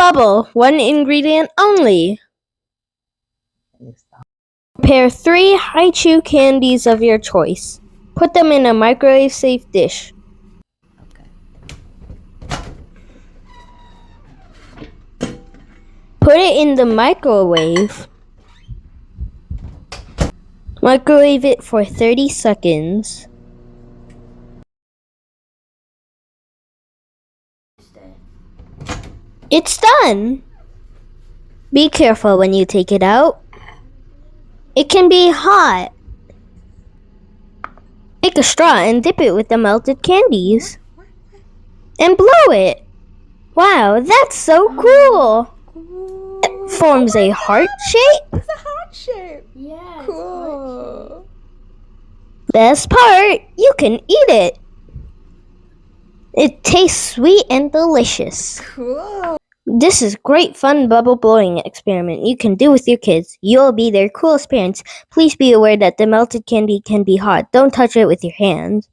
bubble, one ingredient only. Prepare 3 HiChew candies of your choice. Put them in a microwave-safe dish. Put it in the microwave. Microwave it for 30 seconds. It's done! Be careful when you take it out. It can be hot. Take a straw and dip it with the melted candies. And blow it. Wow, that's so cool! It forms a heart shape. It's a heart shape. Yeah. Cool. Best part, you can eat it. It tastes sweet and delicious. Cool. This is great fun bubble blowing experiment you can do with your kids. You'll be their coolest parents. Please be aware that the melted candy can be hot. Don't touch it with your hands.